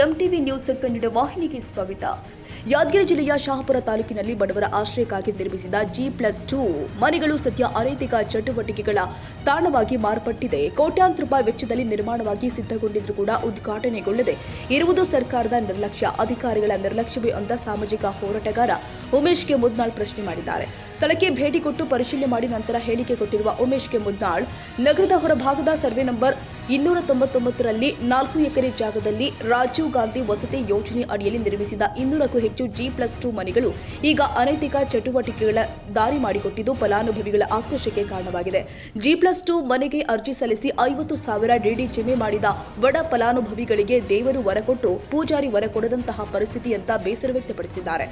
MTV news Kannada ವಾಹಿನಿಗೆ ಸ್ವಾಗತ. ಯಾದಗಿರಿ ಜಿಲ್ಲೆಯ ಶಹಾಪುರ ತಾಲೂಕಿನಲ್ಲಿ ಬಡವರ ಆಶ್ರಯಕ್ಕಾಗಿ ನಿರ್ಮಿಸಿದ G+2 ಮನೆಗಳು ಸದ್ಯ ಅನೈತಿಕ ಚಟುವಟಿಕೆಗಳ ತಾಣವಾಗಿ ಮಾರ್ಪಟ್ಟಿದೆ. ಕೋಟ್ಯಾಂತರ ರೂಪಾಯಿ ವೆಚ್ಚದಲ್ಲಿ ನಿರ್ಮಾಣವಾಗಿ ಸಿದ್ಧಗೊಂಡಿದ್ರೂ ಕೂಡ ಉದ್ಘಾಟನೆಗೊಳ್ಳದೆ ಇರುವುದು ಸರ್ಕಾರದ ನಿರ್ಲಕ್ಷ್ಯ, ಅಧಿಕಾರಿಗಳ ನಿರ್ಲಕ್ಷ್ಯವೇ ಅಂತ ಸಾಮಾಜಿಕ ಹೋರಾಟಗಾರ ಉಮೇಶ್ ಕೆ ಮುದ್ನಾಳ್ ಪ್ರಶ್ನೆ ಮಾಡಿದ್ದಾರೆ. ಸ್ಥಳಕ್ಕೆ ಭೇಟಿ ಕೊಟ್ಟು ಪರಿಶೀಲನೆ ಮಾಡಿ ನಂತರ ಹೇಳಿಕೆ ಕೊಟ್ಟಿರುವ ಉಮೇಶ್ ಕೆ ಮುದ್ನಾಳ್, ನಗರದ ಹೊರಭಾಗದ ಸರ್ವೆ ನಂಬರ್ 299ರಲ್ಲಿ 4 ಎಕರೆ ಜಾಗದಲ್ಲಿ ರಾಜೀವ್ ಗಾಂಧಿ ವಸತಿ ಯೋಜನೆ ಅಡಿಯಲ್ಲಿ ನಿರ್ಮಿಸಿದ 200ಕ್ಕೂ ಹೆಚ್ಚು G+2 ಮನೆಗಳು ಈಗ ಅನೈತಿಕ ಚಟುವಟಿಕೆಗಳ ದಾರಿ ಮಾಡಿಕೊಟ್ಟಿದ್ದು ಫಲಾನುಭವಿಗಳ ಆಕ್ರೋಶಕ್ಕೆ ಕಾರಣವಾಗಿದೆ. G+2 ಮನೆಗೆ ಅರ್ಜಿ ಸಲ್ಲಿಸಿ 50,000 ಡಿಡಿ ಜಮೆ ಮಾಡಿದ ಬಡ ಫಲಾನುಭವಿಗಳಿಗೆ ದೇವರು ವರ ಕೊಟ್ಟು ಪೂಜಾರಿ ವರ ಕೊಡದಂತಹ ಪರಿಸ್ಥಿತಿ ಅಂತ ಬೇಸರ ವ್ಯಕ್ತಪಡಿಸಿದ್ದಾರೆ.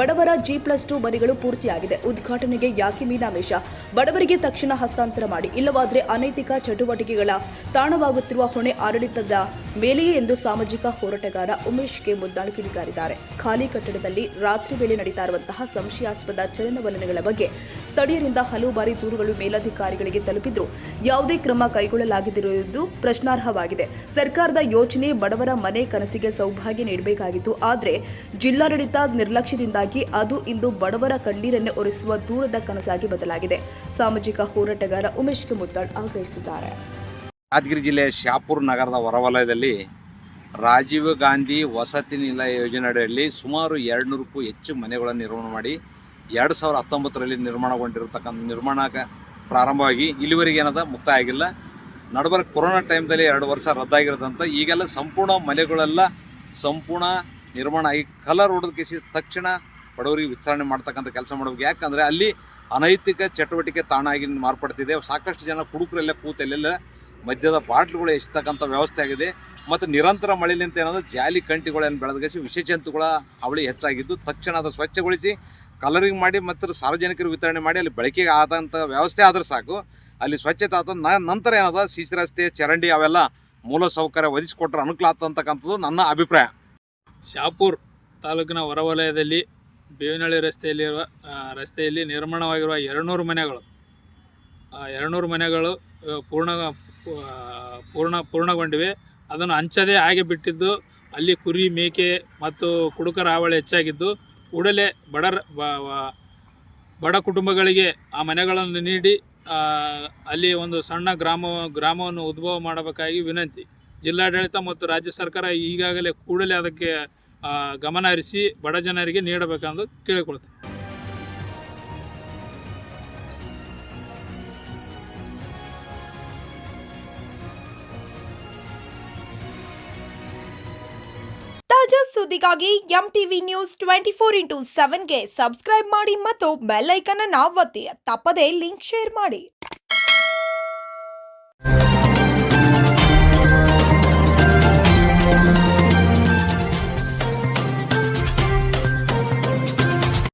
ಬಡವರ G+2 ಮನೆಗಳು ಪೂರ್ತಿಯಾಗಿದೆ. ಉದ್ಘಾಟನೆಗೆ ಯಾಕೆ ಮೀನಾಮೇಷ? ಬಡವರಿಗೆ ತಕ್ಷಣ ಹಸ್ತಾಂತರ ಮಾಡಿ, ಇಲ್ಲವಾದರೆ ಅನೈತಿಕ ಚಟುವಟಿಕೆಗಳ ತಾಣವಾಗುತ್ತಿರುವ ಹೊಣೆ ಆಡಳಿತದ ಮೇಲೆಯೇ ಎಂದು ಸಾಮಾಜಿಕ ಹೋರಾಟಗಾರ ಉಮೇಶ್ ಕೆ ಮುದ್ನಾಳ್ ಕಿಡಿಕಾರಿದ್ದಾರೆ. ಖಾಲಿ ಕಟ್ಟಡದಲ್ಲಿ ರಾತ್ರಿ ವೇಳೆ ನಡೀತಾ ಇರುವಂತಹ ಸಂಶಯಾಸ್ಪದ ಚಲನವಲನಗಳ ಬಗ್ಗೆ ಸ್ಥಳೀಯರಿಂದ ಹಲವು ಬಾರಿ ದೂರುಗಳು ಮೇಲಧಿಕಾರಿಗಳಿಗೆ ತಲುಪಿದ್ರೂ ಯಾವುದೇ ಕ್ರಮ ಕೈಗೊಳ್ಳಲಾಗದಿರುವುದು ಪ್ರಶ್ನಾರ್ಹವಾಗಿದೆ. ಸರ್ಕಾರದ ಯೋಜನೆ ಬಡವರ ಮನೆ ಕನಸಿಗೆ ಸೌಭಾಗ್ಯ ನೀಡಬೇಕಾಗಿತ್ತು. ಆದರೆ ಜಿಲ್ಲಾಡಳಿತ ನಿರ್ಲಕ್ಷ್ಯದಿಂದಾಗಿ ಅದು ಇಂದು ಬಡವರ ಕಣ್ಣೀರನ್ನೇ ಒರೆಸುವ ದೂರದ ಕನಸಾಗಿ ಬದಲಾಗಿದೆ. ಸಾಮಾಜಿಕ ಹೋರಾಟಗಾರ ಉಮೇಶ್ ಕೆ ಮುದ್ನಾಳ್ ಆಗ್ರಹಿಸಿದ್ದಾರೆ. ಯಾದಗಿರಿ ಜಿಲ್ಲೆಯ ಶಹಾಪುರ ನಗರದ ಹೊರವಲಯದಲ್ಲಿ ರಾಜೀವ್ ಗಾಂಧಿ ವಸತಿ ನಿಲಯ ಯೋಜನೆ ಅಡಿಯಲ್ಲಿ ಸುಮಾರು 200ಕ್ಕೂ ಹೆಚ್ಚು ಮನೆಗಳನ್ನು ನಿರ್ಮಾಣ ಮಾಡಿ 2019ರಲ್ಲಿ ನಿರ್ಮಾಣಗೊಂಡಿರತಕ್ಕಂಥ ನಿರ್ಮಾಣಕ್ಕೆ ಪ್ರಾರಂಭವಾಗಿ ಇಲ್ಲಿವರೆಗೆ ಏನದ ಮುಕ್ತಾಯ ಆಗಿಲ್ಲ. ನಡುಬರ ಕೊರೋನಾ ಟೈಮ್ದಲ್ಲಿ 2 ವರ್ಷ ರದ್ದಾಗಿರೋದಂತ ಈಗೆಲ್ಲ ಸಂಪೂರ್ಣ ಮನೆಗಳೆಲ್ಲ ಸಂಪೂರ್ಣ ನಿರ್ಮಾಣ ಆಗಿ ಕಲರ್ ಹೊಡೆದಕ್ಕೆ ತಕ್ಷಣ ಬಡವರಿಗೆ ವಿತರಣೆ ಮಾಡ್ತಕ್ಕಂಥ ಕೆಲಸ ಮಾಡಬೇಕು. ಯಾಕಂದರೆ ಅಲ್ಲಿ ಅನೈತಿಕ ಚಟುವಟಿಕೆ ತಾಣ ಆಗಿ ಮಾರ್ಪಡ್ತಿದೆ. ಸಾಕಷ್ಟು ಜನ ಕುಡುಕರೆಲ್ಲ ಕೂತಲ್ಲೆಲ್ಲ ಮದ್ಯದ ಬಾಟ್ಲುಗಳು ಎಸ್ತಕ್ಕಂಥ ವ್ಯವಸ್ಥೆ ಆಗಿದೆ. ಮತ್ತು ನಿರಂತರ ಮಳೆಲಿಂತ ಏನಾದರೂ ಜಾಲಿ ಕಂಟಿಗಳನ್ನು ಬೆಳೆದಗಿಸಿ ವಿಷಜಂತುಗಳ ಅವಳಿ ಹೆಚ್ಚಾಗಿದ್ದು ತಕ್ಷಣ ಅದು ಸ್ವಚ್ಛಗೊಳಿಸಿ ಕಲರಿಂಗ್ ಮಾಡಿ ಮತ್ತು ಸಾರ್ವಜನಿಕರು ವಿತರಣೆ ಮಾಡಿ ಅಲ್ಲಿ ಬಳಕೆಗೆ ಆದಂಥ ವ್ಯವಸ್ಥೆ ಆದ್ರೆ ಸಾಕು. ಅಲ್ಲಿ ಸ್ವಚ್ಛತೆ ಆದ ನಂತರ ಏನದ ಸಿಸಿ ರಸ್ತೆ, ಚರಂಡಿ ಅವೆಲ್ಲ ಮೂಲ ಸೌಕರ್ಯ ಒದಗಿಸಿಕೊಟ್ರೆ ಅನುಕೂಲ ಆಗ್ತಕ್ಕಂಥದ್ದು ನನ್ನ ಅಭಿಪ್ರಾಯ. ಶಹಾಪುರ ತಾಲೂಕಿನ ಹೊರವಲಯದಲ್ಲಿ ಬೇವಿನಹಳ್ಳಿ ರಸ್ತೆಯಲ್ಲಿ ನಿರ್ಮಾಣವಾಗಿರುವ 200 ಮನೆಗಳು 200 ಮನೆಗಳು ಪೂರ್ಣಗೊಂಡಿವೆ. ಅದನ್ನು ಹಂಚದೇ ಹಾಗೆ ಬಿಟ್ಟಿದ್ದು ಅಲ್ಲಿ ಕುರಿ, ಮೇಕೆ ಮತ್ತು ಕುಡುಕರ ಹಾವಳಿ ಹೆಚ್ಚಾಗಿದ್ದು ಕೂಡಲೇ ಬಡ ಕುಟುಂಬಗಳಿಗೆ ಆ ಮನೆಗಳನ್ನು ನೀಡಿ ಅಲ್ಲಿ ಒಂದು ಸಣ್ಣ ಗ್ರಾಮವನ್ನು ಉದ್ಭವ ಮಾಡಬೇಕಾಗಿ ವಿನಂತಿ. ಜಿಲ್ಲಾಡಳಿತ ಮತ್ತು ರಾಜ್ಯ ಸರ್ಕಾರ ಈಗಾಗಲೇ ಕೂಡಲೇ ಅದಕ್ಕೆ ಗಮನ ಹರಿಸಿ ಬಡ ಜನರಿಗೆ ನೀಡಬೇಕೆಂದು ಕೇಳಿಕೊಳ್ತೇವೆ. ತಾಜಾ ಸುದ್ದಿಗಾಗಿ ಎಂಟಿವಿ ನ್ಯೂಸ್ 24x7ಗೆ ಸಬ್ಸ್ಕ್ರೈಬ್ ಮಾಡಿ ಮತ್ತು ಬೆಲ್ ಐಕಾನ್ ಅನ್ನು ಒತ್ತಿ. ತಪ್ಪದೇ ಲಿಂಕ್ ಶೇರ್ ಮಾಡಿ.